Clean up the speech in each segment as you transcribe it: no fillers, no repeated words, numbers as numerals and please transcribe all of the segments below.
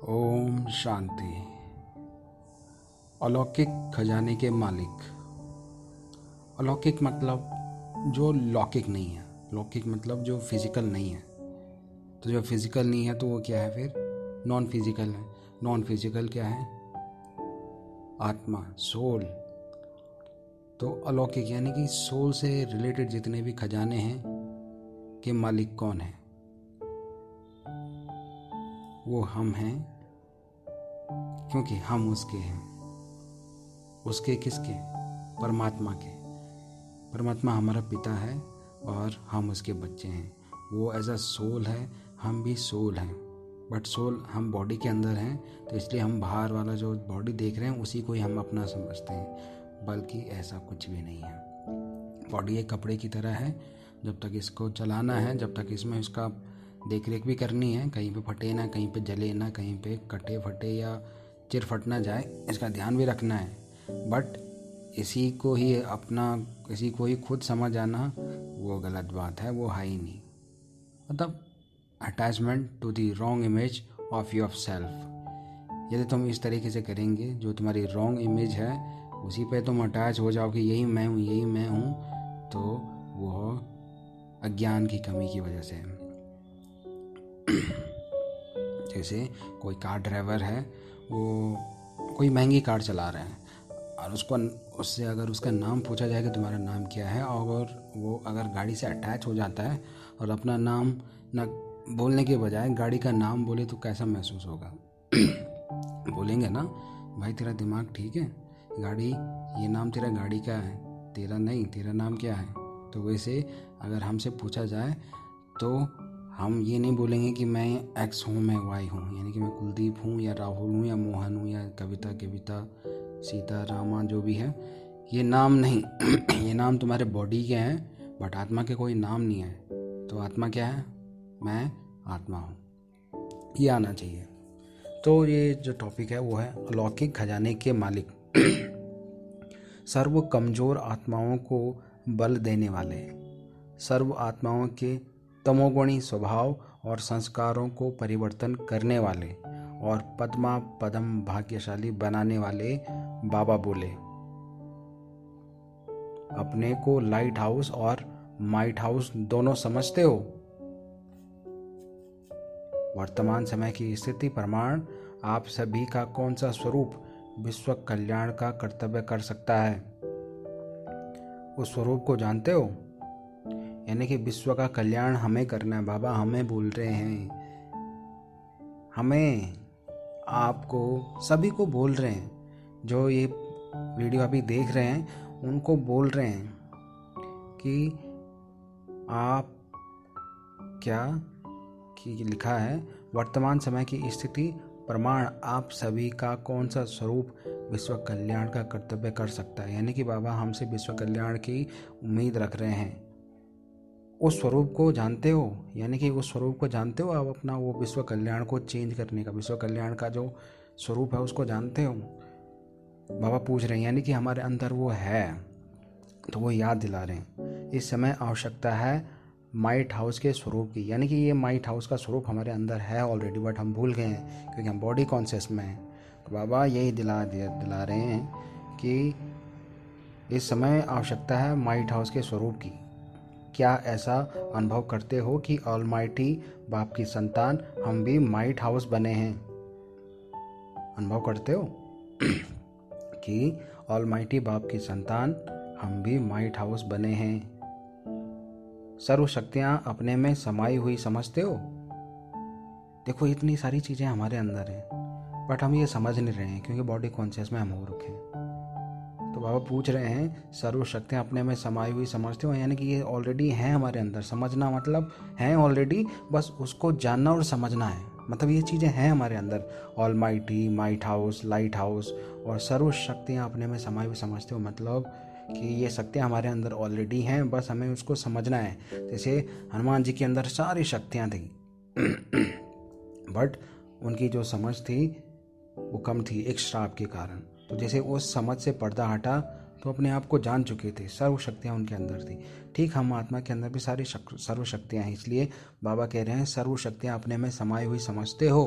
ओम शांति। अलौकिक खजाने के मालिक। अलौकिक मतलब जो लौकिक नहीं है। लौकिक मतलब जो फिजिकल नहीं है। तो जो फिजिकल नहीं है तो वो क्या है फिर? नॉन फिजिकल है। नॉन फिजिकल क्या है? आत्मा, सोल। तो अलौकिक यानी कि सोल से रिलेटेड जितने भी खजाने हैं के मालिक कौन है? वो हम हैं, क्योंकि हम उसके हैं। उसके किसके? परमात्मा के। परमात्मा हमारा पिता है और हम उसके बच्चे हैं। वो एज अ सोल है, हम भी सोल हैं। बट सोल हम बॉडी के अंदर हैं, तो इसलिए हम बाहर वाला जो बॉडी देख रहे हैं उसी को ही हम अपना समझते हैं, बल्कि ऐसा कुछ भी नहीं है। बॉडी एक कपड़े की तरह है। जब तक इसको चलाना है, जब तक इसमें उसका देख रेख भी करनी है, कहीं पे फटे ना, कहीं पे जले ना, कहीं पे कटे फटे या चिर फट ना जाए, इसका ध्यान भी रखना है। बट इसी को ही खुद समझ आना वो गलत बात है, वो है ही नहीं। मतलब attachment to the wrong image of yourself. यदि तुम इस तरीके से करेंगे, जो तुम्हारी रॉन्ग इमेज है उसी पे तुम अटैच हो जाओ कि यही मैं हूँ, यही मैं हूँ, तो वो अज्ञान की कमी की वजह से है। जैसे कोई कार ड्राइवर है, वो कोई महंगी कार चला रहा है और उससे अगर उसका नाम पूछा जाए कि तुम्हारा नाम क्या है, और वो अगर गाड़ी से अटैच हो जाता है और अपना नाम न बोलने के बजाय गाड़ी का नाम बोले तो कैसा महसूस होगा? बोलेंगे ना, भाई तेरा दिमाग ठीक है, गाड़ी, ये नाम तेरा गाड़ी का है, तेरा नहीं, तेरा नाम क्या है? तो वैसे अगर हमसे पूछा जाए तो हम ये नहीं बोलेंगे कि मैं एक्स हूँ, मैं वाई हूँ, यानी कि मैं कुलदीप हूँ या राहुल हूँ या मोहन हूँ या कविता सीता रामा, जो भी है। ये नाम नहीं। ये नाम तुम्हारे बॉडी के हैं, बट आत्मा के कोई नाम नहीं है। तो आत्मा क्या है? मैं आत्मा हूँ, ये आना चाहिए। तो ये जो टॉपिक है वो है अलौकिक खजाने के मालिक। सर्व कमजोर आत्माओं को बल देने वाले, सर्व आत्माओं के तमोगुणी स्वभाव और संस्कारों को परिवर्तन करने वाले और पद्मा पदम भाग्यशाली बनाने वाले बाबा बोले, अपने को लाइट हाउस और माइट हाउस दोनों समझते हो? वर्तमान समय की स्थिति प्रमाण आप सभी का कौन सा स्वरूप विश्व कल्याण का कर्तव्य कर सकता है? उस स्वरूप को जानते हो? यानी कि विश्व का कल्याण हमें करना है। बाबा हमें बोल रहे हैं, हमें, आपको, सभी को बोल रहे हैं। जो ये वीडियो अभी देख रहे हैं उनको बोल रहे हैं कि आप क्या कि लिखा है, वर्तमान समय की स्थिति प्रमाण आप सभी का कौन सा स्वरूप विश्व कल्याण का कर्तव्य कर सकता है? यानी कि बाबा हमसे विश्व कल्याण की उम्मीद रख रहे हैं। उस स्वरूप को जानते हो? यानी कि उस स्वरूप को जानते हो आप, अपना वो विश्व कल्याण को चेंज करने का, विश्व कल्याण का जो स्वरूप है उसको जानते हो? बाबा पूछ रहे हैं, यानी कि हमारे अंदर वो है, तो वो याद दिला रहे हैं। इस समय आवश्यकता है माइट हाउस के स्वरूप की, यानी कि ये माइट हाउस का स्वरूप हमारे अंदर है ऑलरेडी, बट हम भूल गए हैं क्योंकि हम बॉडी कॉन्शियस में हैं। तो बाबा यही दिला रहे हैं कि इस समय आवश्यकता है माइट हाउस के स्वरूप की। क्या ऐसा अनुभव करते हो कि ऑलमाइटी बाप की संतान हम भी माइट हाउस बने हैं? अनुभव करते हो कि ऑलमाइटी बाप की संतान हम भी माइट हाउस बने हैं? सर्व शक्तियां अपने में समाई हुई समझते हो? देखो इतनी सारी चीजें हमारे अंदर हैं, बट हम ये समझ नहीं रहे हैं क्योंकि बॉडी कॉन्शियस में हम हो रखे हैं। तो बाबा पूछ रहे हैं, सर्व शक्तियां अपने में समाई हुई समझते हो? यानी कि ये ऑलरेडी हैं हमारे अंदर। समझना मतलब हैं ऑलरेडी, बस उसको जानना और समझना है। मतलब ये चीज़ें हैं हमारे अंदर, almighty, might house, light house और सर्व शक्तियां अपने में समाई हुई समझते हो, मतलब कि ये शक्तियां हमारे अंदर ऑलरेडी हैं, बस हमें उसको समझना है। जैसे हनुमान जी के अंदर सारी शक्तियाँ थी बट उनकी जो समझ थी वो कम थी एक श्राप के कारण। तो जैसे उस समझ से पर्दा हटा तो अपने आप को जान चुके थे, सर्व शक्तियाँ उनके अंदर थी। ठीक हम आत्मा के अंदर भी सारी सर्व शक्तियाँ हैं, इसलिए बाबा कह रहे हैं सर्व शक्तियाँ अपने में समाई हुई समझते हो?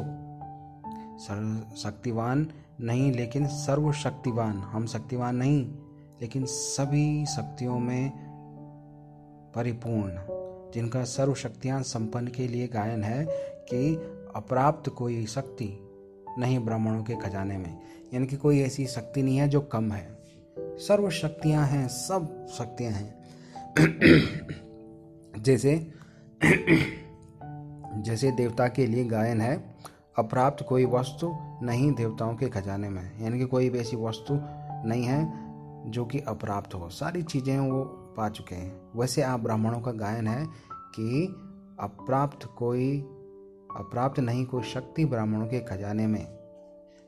शक्तिवान नहीं लेकिन सर्वशक्तिवान। हम शक्तिवान नहीं लेकिन सभी शक्तियों में परिपूर्ण, जिनका सर्वशक्तियां संपन्न के लिए गायन है कि अप्राप्त कोई शक्ति नहीं ब्राह्मणों के खजाने में। यानी कि कोई ऐसी शक्ति नहीं है जो कम है, सर्व शक्तियां हैं, सब शक्तियां हैं। जैसे देवता के लिए गायन है, अप्राप्त कोई वस्तु नहीं देवताओं के खजाने में। यानी कि कोई भी ऐसी वस्तु नहीं है जो कि अप्राप्त हो, सारी चीज़ें वो पा चुके हैं। वैसे आप ब्राह्मणों का गायन है कि अप्राप्त नहीं कोई शक्ति ब्राह्मणों के खजाने में,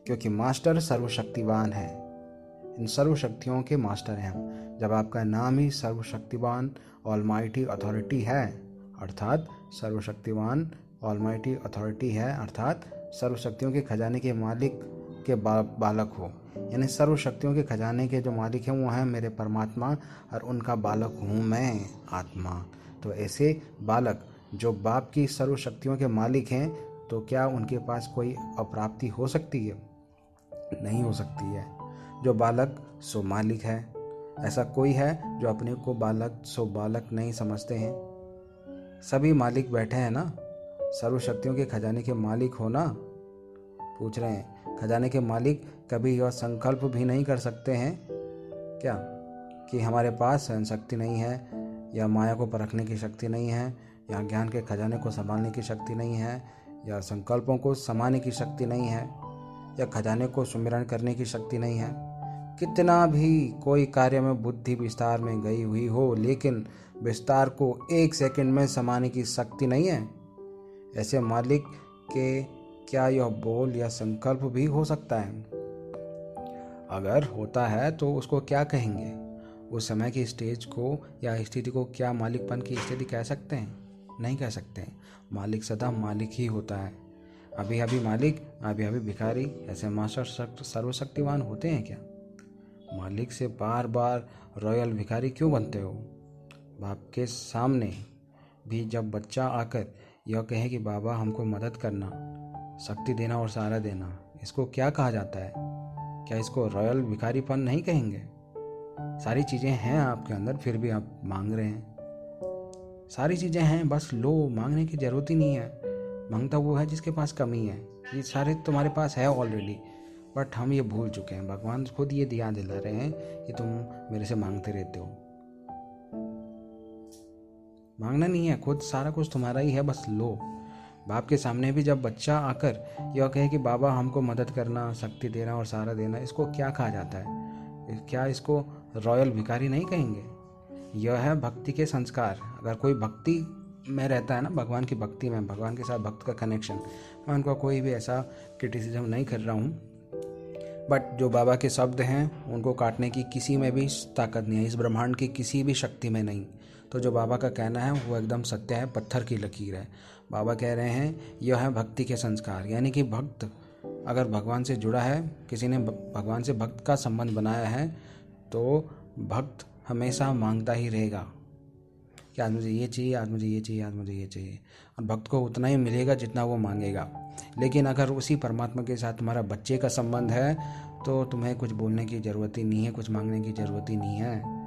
क्योंकि मास्टर सर्वशक्तिवान है। इन सर्वशक्तियों के मास्टर हैं हम। जब आपका नाम ही सर्वशक्तिवान ऑलमाइटी अथॉरिटी है, अर्थात सर्वशक्तिवान ऑलमाइटी अथॉरिटी है, अर्थात सर्वशक्तियों के खजाने के मालिक के बालक हो। यानी सर्वशक्तियों के खजाने के जो मालिक हैं वो हैं मेरे परमात्मा, और उनका बालक हूँ मैं आत्मा। तो ऐसे बालक जो बाप की सर्वशक्तियों के मालिक हैं, तो क्या उनके पास कोई अप्राप्ति हो सकती है? नहीं हो सकती है। जो बालक सो मालिक है। ऐसा कोई है जो अपने को बालक सो बालक नहीं समझते हैं? सभी मालिक बैठे हैं ना। सर्वशक्तियों के खजाने के मालिक हो ना। पूछ रहे हैं खजाने के मालिक कभी यह संकल्प भी नहीं कर सकते हैं क्या कि हमारे पास सहन शक्ति नहीं है, या माया को परखने की शक्ति नहीं है, या ज्ञान के खजाने को संभालने की शक्ति नहीं है, या संकल्पों को समाने की शक्ति नहीं है, या खजाने को सुमिरन करने की शक्ति नहीं है? कितना भी कोई कार्य में बुद्धि विस्तार में गई हुई हो, लेकिन विस्तार को एक सेकंड में समाने की शक्ति नहीं है। ऐसे मालिक के क्या यह बोल या संकल्प भी हो सकता है? अगर होता है तो उसको क्या कहेंगे? उस समय की स्टेज को या स्थिति को क्या मालिकपन की स्थिति कह सकते हैं? नहीं कह सकते। मालिक सदा मालिक ही होता है। अभी अभी मालिक, अभी अभी भिखारी। ऐसे मास्टर सर्वशक्तिवान होते हैं क्या? मालिक से बार बार रॉयल भिखारी क्यों बनते हो? बाप के सामने भी जब बच्चा आकर यह कहे कि बाबा हमको मदद करना, शक्ति देना और सहारा देना, इसको क्या कहा जाता है? क्या इसको रॉयल भिखारीपन नहीं कहेंगे? सारी चीज़ें हैं आपके अंदर, फिर भी आप मांग रहे हैं। सारी चीज़ें हैं, बस लो, मांगने की ज़रूरत ही नहीं है। मांगता वो है जिसके पास कमी है। ये सारे तुम्हारे पास है ऑलरेडी, बट हम ये भूल चुके हैं। भगवान खुद ये ध्यान दिला रहे हैं कि तुम मेरे से मांगते रहते हो। मांगना नहीं है, खुद सारा कुछ तुम्हारा ही है, बस लो। बाप के सामने भी जब बच्चा आकर यह कहे कि बाबा हमको मदद करना, शक्ति देना और सहारा देना, इसको क्या कहा जाता है? क्या इसको रॉयल भिखारी नहीं कहेंगे? यह है भक्ति के संस्कार। अगर कोई भक्ति में रहता है ना, भगवान की भक्ति में, भगवान के साथ भक्त का कनेक्शन, मैं उनका कोई भी ऐसा क्रिटिसिज्म नहीं कर रहा हूँ, बट जो बाबा के शब्द हैं उनको काटने की किसी में भी ताकत नहीं है, इस ब्रह्मांड की किसी भी शक्ति में नहीं। तो जो बाबा का कहना है वो एकदम सत्य है, पत्थर की लकीर है। बाबा कह रहे हैं यह है भक्ति के संस्कार। यानी कि भक्त अगर भगवान से जुड़ा है, किसी ने भगवान से भक्त का संबंध बनाया है, तो भक्त हमेशा मांगता ही रहेगा कि आज मुझे ये चाहिए, आज मुझे ये चाहिए, आज मुझे ये चाहिए, और भक्त को उतना ही मिलेगा जितना वो मांगेगा। लेकिन अगर उसी परमात्मा के साथ तुम्हारा बच्चे का संबंध है, तो तुम्हें कुछ बोलने की ज़रूरत ही नहीं है, कुछ मांगने की ज़रूरत ही नहीं है।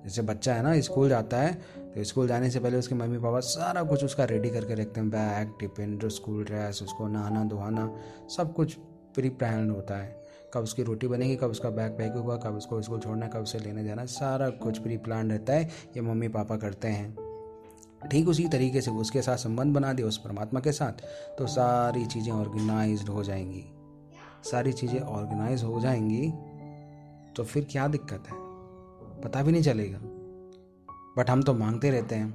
जैसे बच्चा है ना, स्कूल जाता है, तो स्कूल जाने से पहले उसके मम्मी पापा सारा कुछ उसका रेडी करके रखते हैं, बैग, टिफिन, जो स्कूल ड्रेस, उसको नहाना धोना, सब कुछ प्री प्लान होता है। कब उसकी रोटी बनेगी, कब उसका बैग पैक होगा, कब उसको स्कूल छोड़ना है, कब उसे लेने जाना, सारा कुछ प्री प्लान रहता है। ये मम्मी पापा करते हैं। ठीक उसी तरीके से उसके साथ संबंध बना दिया उस परमात्मा के साथ, तो सारी चीज़ें ऑर्गेनाइज्ड हो जाएंगी। सारी चीज़ें ऑर्गेनाइज हो जाएंगी तो फिर क्या दिक्कत है? पता भी नहीं चलेगा। बट हम तो मांगते रहते हैं।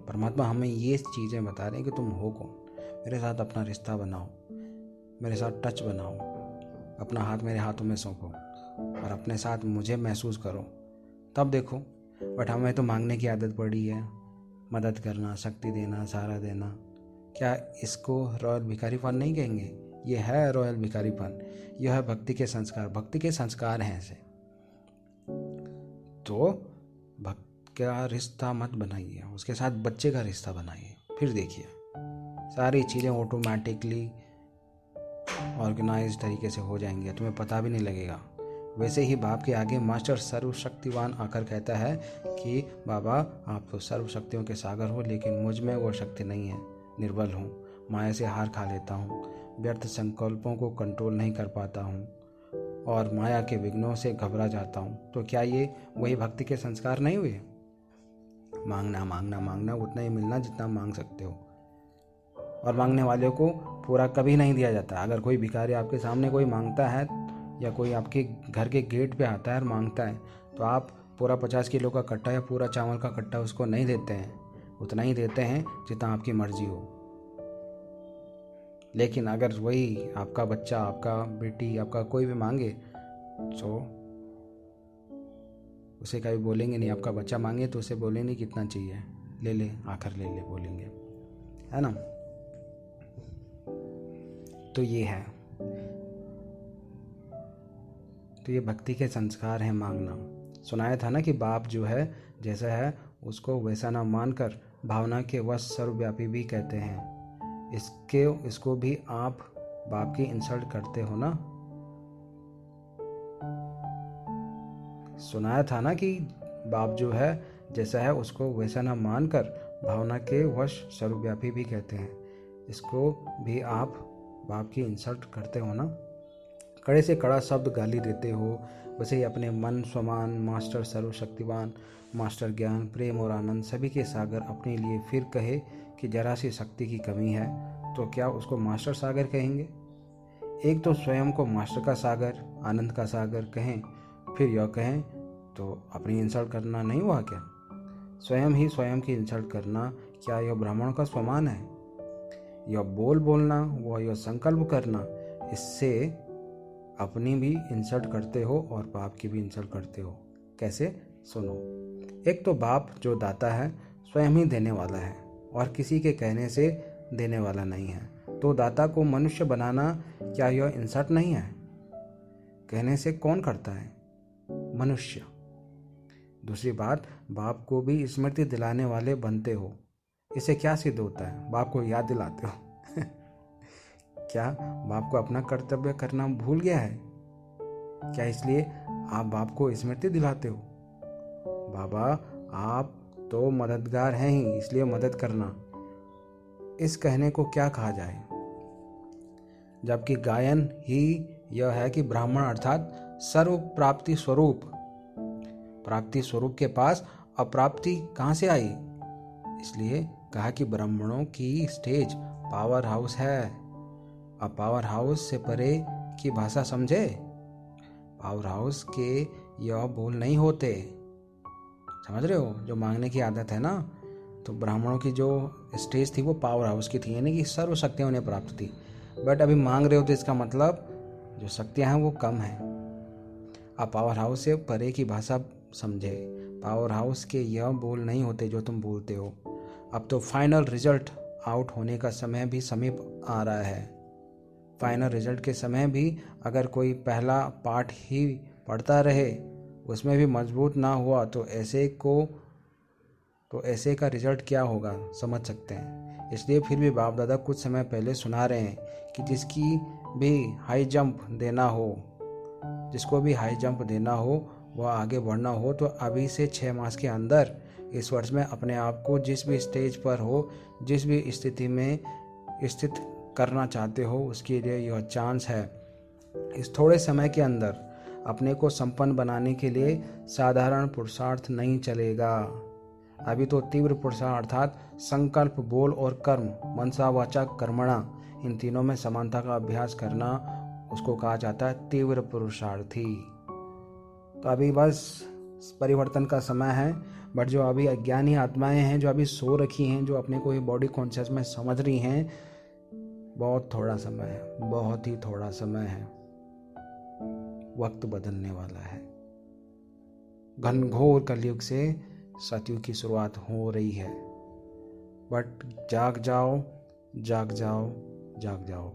परमात्मा हमें ये चीज़ें बता रहे हैं कि तुम हो कौन, मेरे साथ अपना रिश्ता बनाओ, मेरे साथ टच बनाओ, अपना हाथ मेरे हाथों में सौंपो और अपने साथ मुझे महसूस करो, तब देखो। बट हमें तो मांगने की आदत पड़ी है, मदद करना, शक्ति देना, सहारा देना। क्या इसको रॉयल भिखारीपन नहीं कहेंगे? यह है रॉयल भिखारीपन। यह है भक्ति के संस्कार। भक्ति के संस्कार हैं ऐसे। तो भक्त का रिश्ता मत बनाइए, उसके साथ बच्चे का रिश्ता बनाइए, फिर देखिए सारी चीज़ें ऑटोमेटिकली ऑर्गेनाइज तरीके से हो जाएंगे, तुम्हें पता भी नहीं लगेगा। वैसे ही बाप के आगे मास्टर सर्वशक्तिवान आकर कहता है कि बाबा आप तो सर्वशक्तियों के सागर हो, लेकिन मुझ में वो शक्ति नहीं है, निर्बल हूँ, माया से हार खा लेता हूँ, व्यर्थ संकल्पों को कंट्रोल नहीं कर पाता हूँ और माया के विघ्नों से घबरा जाता हूँ। तो क्या ये वही भक्ति के संस्कार नहीं हुए? मांगना मांगना मांगना, उतना ही मिलना जितना मांग सकते हो, और मांगने वाले को पूरा कभी नहीं दिया जाता। अगर कोई भिखारी आपके सामने कोई मांगता है या कोई आपके घर के गेट पे आता है और मांगता है, तो आप पूरा 50 किलो का कट्टा या पूरा चावल का कट्टा उसको नहीं देते हैं, उतना ही देते हैं जितना आपकी मर्जी हो। लेकिन अगर वही आपका बच्चा, आपका बेटी, आपका कोई भी मांगे तो उसे कभी बोलेंगे नहीं। आपका बच्चा मांगे तो उसे बोलेंगे कितना चाहिए, ले ले आकर ले ले बोलेंगे, है ना। तो ये है, तो ये भक्ति के संस्कार हैं मांगना। सुनाया था ना कि बाप जो है जैसा है उसको वैसा ना मानकर भावना के वश सर्वव्यापी भी कहते हैं। इसको भी आप बाप की इंसल्ट करते हो ना। सुनाया था ना कि बाप जो है जैसा है उसको वैसा ना मानकर भावना के वश सर्वव्यापी भी कहते हैं। इसको भी आप बाप की इंसल्ट करते हो ना। कड़े से कड़ा शब्द गाली देते हो, वैसे ही अपने मन स्वमान मास्टर सर्वशक्तिवान, मास्टर ज्ञान, प्रेम और आनंद सभी के सागर अपने लिए फिर कहे कि जरा सी शक्ति की कमी है, तो क्या उसको मास्टर सागर कहेंगे? एक तो स्वयं को मास्टर का सागर, आनंद का सागर कहें, फिर यह कहें तो अपनी इंसल्ट करना नहीं हुआ क्या? स्वयं ही स्वयं की इंसल्ट करना क्या यह ब्राह्मण का स्वमान है? यह बोलना व यह संकल्प करना, इससे अपनी भी इंसल्ट करते हो और बाप की भी इंसल्ट करते हो। कैसे? सुनो। एक तो बाप जो दाता है स्वयं ही देने वाला है और किसी के कहने से देने वाला नहीं है। तो दाता को मनुष्य बनाना क्या यह इंसल्ट नहीं है? कहने से कौन करता है? मनुष्य। दूसरी बात, बाप को भी स्मृति दिलाने वाले बनते हो। इससे क्या सिद्ध होता है? बाप को याद दिलाते हो। क्या बाप को अपना कर्तव्य करना भूल गया है? क्या इसलिए आप बाप को स्मृति दिलाते हो? बाबा आप तो मददगार हैं ही, इसलिए मदद करना, इस कहने को क्या कहा जाए? जबकि गायन ही यह है कि ब्राह्मण अर्थात सर्व प्राप्ति स्वरूप, प्राप्ति स्वरूप के पास अप्राप्ति कहाँ से आई? इसलिए कहा कि ब्राह्मणों की स्टेज पावर हाउस है। अब पावर हाउस से परे की भाषा समझे? पावर हाउस के यह बोल नहीं होते, समझ रहे हो? जो मांगने की आदत है ना, तो ब्राह्मणों की जो स्टेज थी वो पावर हाउस की थी, यानी कि सर्व शक्तियाँ उन्हें प्राप्त थी। बट अभी मांग रहे हो तो इसका मतलब जो शक्तियाँ हैं वो कम हैं। अब पावर हाउस से परे की भाषा समझे। पावर हाउस के यह बोल नहीं होते जो तुम बोलते हो। अब तो फाइनल रिजल्ट आउट होने का समय भी समीप आ रहा है। फाइनल रिजल्ट के समय भी अगर कोई पहला पार्ट ही पढ़ता रहे, उसमें भी मजबूत ना हुआ, तो ऐसे का रिजल्ट क्या होगा समझ सकते हैं। इसलिए फिर भी बाप दादा कुछ समय पहले सुना रहे हैं कि जिसको भी हाई जंप देना हो वह आगे बढ़ना हो, तो अभी से 6 मास के अंदर इस वर्ष में अपने आप को जिस भी स्टेज पर हो, जिस भी स्थिति में स्थित करना चाहते हो, उसके लिए यह चांस है। इस थोड़े समय के अंदर अपने को संपन्न बनाने के लिए साधारण पुरुषार्थ नहीं चलेगा। अभी तो तीव्र पुरुषार्थ अर्थात संकल्प, बोल और कर्म, मनसा वाचा कर्मणा, इन तीनों में समानता का अभ्यास करना, उसको कहा जाता है तीव्र पुरुषार्थी। तो अभी बस परिवर्तन का समय है। बट जो अभी अज्ञानी आत्माएं हैं, जो अभी सो रखी हैं, जो अपने को ही बॉडी कॉन्शियस में समझ रही हैं, बहुत थोड़ा समय है, बहुत ही थोड़ा समय है। वक्त बदलने वाला है। घनघोर कलयुग से सतयुग की शुरुआत हो रही है। बट जाग जाओ, जाग जाओ, जाग जाओ।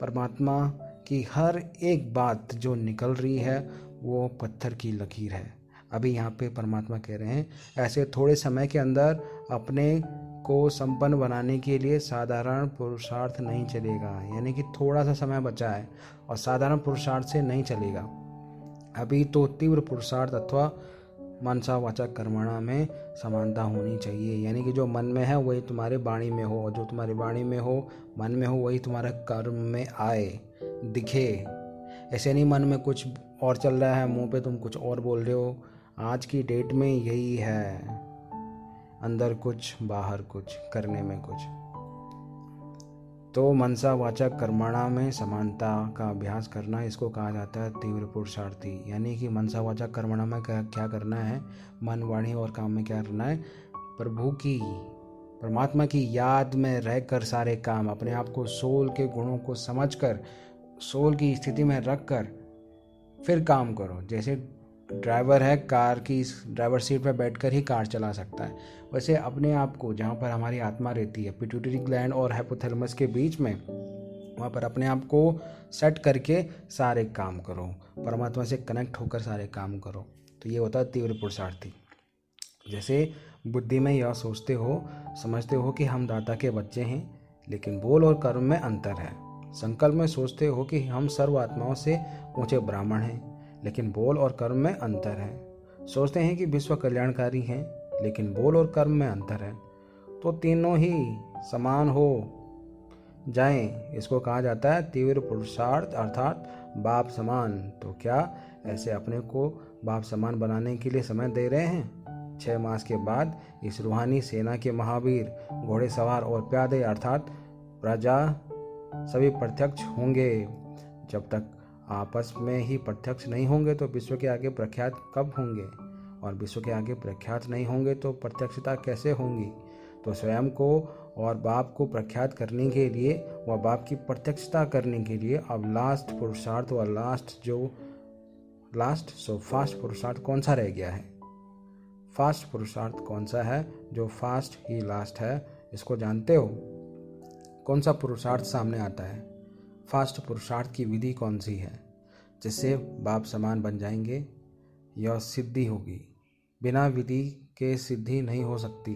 परमात्मा की हर एक बात जो निकल रही है वो पत्थर की लकीर है। अभी यहाँ पे परमात्मा कह रहे हैं ऐसे थोड़े समय के अंदर अपने को संपन्न बनाने के लिए साधारण पुरुषार्थ नहीं चलेगा, यानी कि थोड़ा सा समय बचा है और साधारण पुरुषार्थ से नहीं चलेगा। अभी तो तीव्र पुरुषार्थ अथवा मनसा वाचा कर्मणा में समानता होनी चाहिए, यानी कि जो मन में है वही तुम्हारे वाणी में हो, और जो तुम्हारी वाणी में हो, मन में हो, वही तुम्हारे कर्म में आए, दिखे। ऐसे नहीं मन में कुछ और चल रहा है, मुंह पे तुम कुछ और बोल रहे हो। आज की डेट में यही है, अंदर कुछ बाहर कुछ, करने में कुछ। तो मनसा वाचा कर्मणा में समानता का अभ्यास करना, इसको कहा जाता है तीव्र पुरुषार्थी। यानी कि मनसा वाचा कर्मणा में क्या करना है, मन वाणी और काम में क्या करना है, प्रभु की, परमात्मा की याद में रहकर सारे काम, अपने आप को सोल के गुणों को समझकर, सोल की स्थिति में रखकर फिर काम करो। जैसे ड्राइवर है, कार की ड्राइवर सीट पर बैठकर ही कार चला सकता है, वैसे अपने आप को, जहाँ पर हमारी आत्मा रहती है पिट्यूटरी ग्लैंड और हाइपोथैलेमस के बीच में, वहाँ पर अपने आप को सेट करके सारे काम करो, परमात्मा से कनेक्ट होकर सारे काम करो। तो ये होता है तीव्र पुरुषार्थी। जैसे बुद्धि में यह सोचते हो, समझते हो कि हम दाता के बच्चे हैं, लेकिन बोल और कर्म में अंतर है। संकल्प में सोचते हो कि हम सर्व आत्माओं से ऊंचे ब्राह्मण हैं, लेकिन बोल और कर्म में अंतर है। सोचते हैं कि विश्व कल्याणकारी हैं, लेकिन बोल और कर्म में अंतर है। तो तीनों ही समान हो जाएं, इसको कहा जाता है तीव्र पुरुषार्थ, अर्थात बाप समान। तो क्या ऐसे अपने को बाप समान बनाने के लिए समय दे रहे हैं? 6 मास के बाद इस रूहानी सेना के महावीर, घोड़े सवार और प्यादे अर्थात प्रजा सभी प्रत्यक्ष होंगे। जब तक आपस में ही प्रत्यक्ष नहीं होंगे तो विश्व के आगे प्रख्यात कब होंगे, और विश्व के आगे प्रख्यात नहीं होंगे तो प्रत्यक्षता कैसे होंगी? तो स्वयं को और बाप को प्रख्यात करने के लिए व बाप की प्रत्यक्षता करने के लिए अब लास्ट पुरुषार्थ व फास्ट पुरुषार्थ कौन सा रह गया है? फास्ट पुरुषार्थ कौन सा है? जो फास्ट ही लास्ट है, इसको जानते हो? कौन सा पुरुषार्थ सामने आता है? फास्ट पुरुषार्थ की विधि कौन सी है जिससे बाप समान बन जाएंगे? यह सिद्धि होगी, बिना विधि के सिद्धि नहीं हो सकती।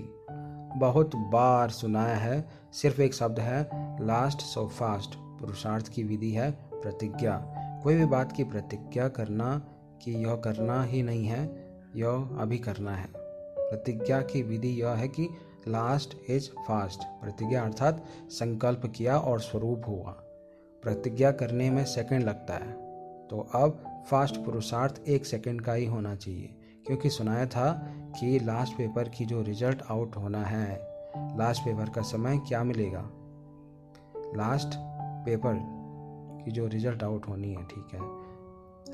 बहुत बार सुनाया है, सिर्फ एक शब्द है, लास्ट सो फास्ट। पुरुषार्थ की विधि है प्रतिज्ञा। कोई भी बात की प्रतिज्ञा करना कि यह करना ही नहीं है, यह अभी करना है। प्रतिज्ञा की विधि यह है कि लास्ट इज फास्ट। प्रतिज्ञा अर्थात संकल्प किया और स्वरूप हुआ। प्रतिज्ञा करने में सेकंड लगता है, तो अब फास्ट पुरुषार्थ 1 सेकंड का ही होना चाहिए, क्योंकि सुनाया था कि लास्ट पेपर की जो रिजल्ट आउट होना है, लास्ट पेपर का समय क्या मिलेगा? लास्ट पेपर की जो रिजल्ट आउट होनी है, ठीक है,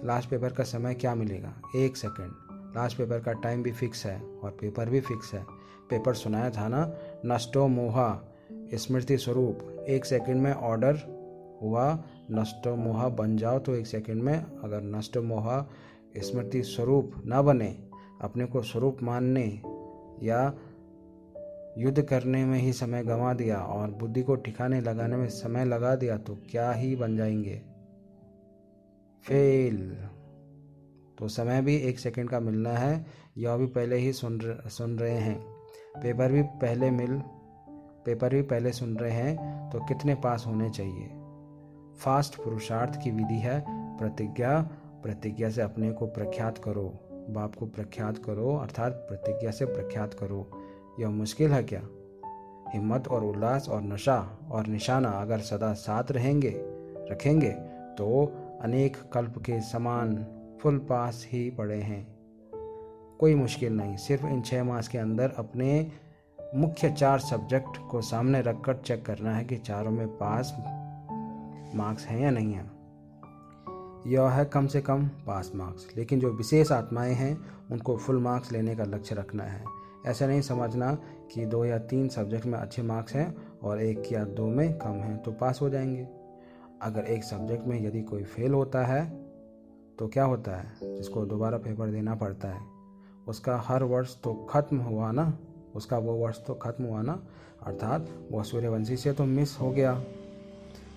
लास्ट पेपर का समय क्या मिलेगा? 1 सेकंड। लास्ट पेपर का टाइम भी फिक्स है और पेपर भी फिक्स है। पेपर सुनाया था ना, नष्टो मोहा स्मृति स्वरूप। 1 सेकंड में ऑर्डर हुआ, नष्टो मोहा बन जाओ। तो 1 सेकंड में अगर नष्टो मोहा स्मृति स्वरूप न बने, अपने को स्वरूप मानने या युद्ध करने में ही समय गंवा दिया और बुद्धि को ठिकाने लगाने में समय लगा दिया, तो क्या ही बन जाएंगे? फेल। तो समय भी 1 सेकंड का मिलना है, यह भी पहले ही सुन रहे हैं। पेपर भी पहले सुन रहे हैं, तो कितने पास होने चाहिए? फास्ट पुरुषार्थ की विधि है प्रतिज्ञा। प्रतिज्ञा से अपने को प्रख्यात करो, बाप को प्रख्यात करो, अर्थात प्रतिज्ञा से प्रख्यात करो। यह मुश्किल है क्या? हिम्मत और उल्लास और नशा और निशाना अगर सदा साथ रखेंगे तो अनेक कल्प के समान फुल पास ही पड़े हैं। कोई मुश्किल नहीं, सिर्फ इन 6 मास के अंदर अपने मुख्य 4 सब्जेक्ट को सामने रखकर चेक करना है कि चारों में पास मार्क्स हैं या नहीं है। यह है कम से कम पास मार्क्स, लेकिन जो विशेष आत्माएं हैं उनको फुल मार्क्स लेने का लक्ष्य रखना है। ऐसा नहीं समझना कि 2 या 3 सब्जेक्ट में अच्छे मार्क्स हैं और 1 या 2 में कम हैं तो पास हो जाएंगे। अगर एक सब्जेक्ट में यदि कोई फेल होता है तो क्या होता है? जिसको दोबारा पेपर देना पड़ता है, उसका हर वर्ष तो खत्म हुआ ना, उसका वो वर्ष तो खत्म हुआ ना, अर्थात वो सूर्यवंशी से तो मिस हो गया।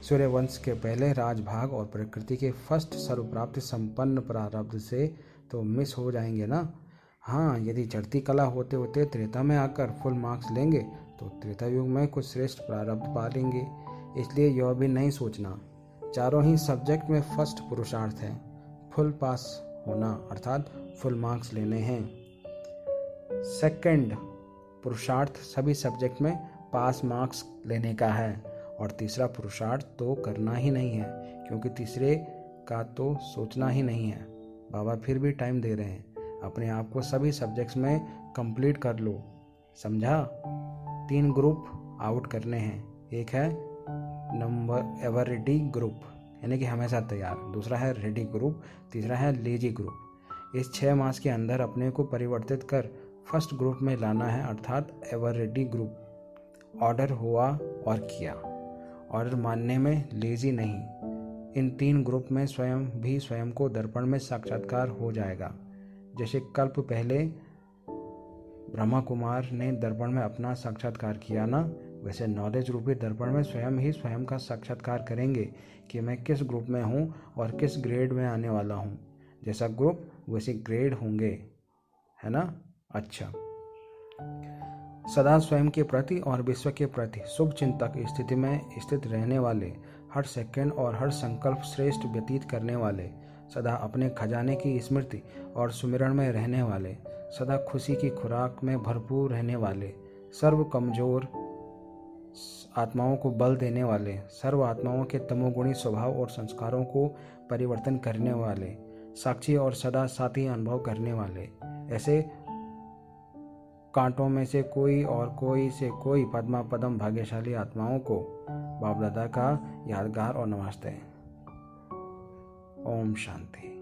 सूर्यवंश के पहले राजभाग और प्रकृति के फर्स्ट सर्वप्राप्ति संपन्न प्रारब्ध से तो मिस हो जाएंगे ना। हाँ, यदि चढ़ती कला होते होते त्रेता में आकर फुल मार्क्स लेंगे तो त्रेता युग में कुछ श्रेष्ठ प्रारब्ध पा लेंगे। इसलिए यह भी नहीं सोचना। चारों ही सब्जेक्ट में फर्स्ट पुरुषार्थ है, फुल पास होना अर्थात फुल मार्क्स लेने हैं। सेकंड पुरुषार्थ सभी सब्जेक्ट में पास मार्क्स लेने का है। और तीसरा पुरुषार्थ तो करना ही नहीं है, क्योंकि तीसरे का तो सोचना ही नहीं है। बाबा फिर भी टाइम दे रहे हैं, अपने आप को सभी सब्जेक्ट्स में कंप्लीट कर लो, समझा। 3 ग्रुप आउट करने हैं। एक है नंबर एवर रेडी ग्रुप, यानी कि हमेशा तैयार। दूसरा है रेडी ग्रुप। तीसरा है लेजी ग्रुप। इस 6 मास के अंदर अपने को परिवर्तित कर फर्स्ट ग्रुप में लाना है, अर्थात एवर रेडी ग्रुप। ऑर्डर हुआ और किया, ऑर्डर मानने में लेजी नहीं। इन 3 ग्रुप में स्वयं को दर्पण में साक्षात्कार हो जाएगा। जैसे कल्प पहले ब्रह्मा कुमार ने दर्पण में अपना साक्षात्कार किया ना, वैसे नॉलेज रूपी दर्पण में स्वयं का साक्षात्कार करेंगे कि मैं किस ग्रुप में हूँ और किस ग्रेड में आने वाला हूँ। जैसा ग्रुप वैसे ग्रेड होंगे, है ना। अच्छा, सदा स्वयं के प्रति और विश्व के प्रति शुभ चिंतक स्थिति में स्थित रहने वाले, हर सेकंड और हर संकल्प श्रेष्ठ व्यतीत करने वाले, सदा अपने खजाने की स्मृति और सुमिरण में रहने वाले, सदा खुशी की खुराक में भरपूर रहने वाले, सर्व कमजोर आत्माओं को बल देने वाले, सर्व आत्माओं के तमोगुणी स्वभाव और संस्कारों को परिवर्तन करने वाले, साक्षी और सदा साथी अनुभव करने वाले, ऐसे कांटों में से कोई और कोई से कोई पद्मा पदम भाग्यशाली आत्माओं को बाप दादा का यादगार और नमस्ते। ओम शांति।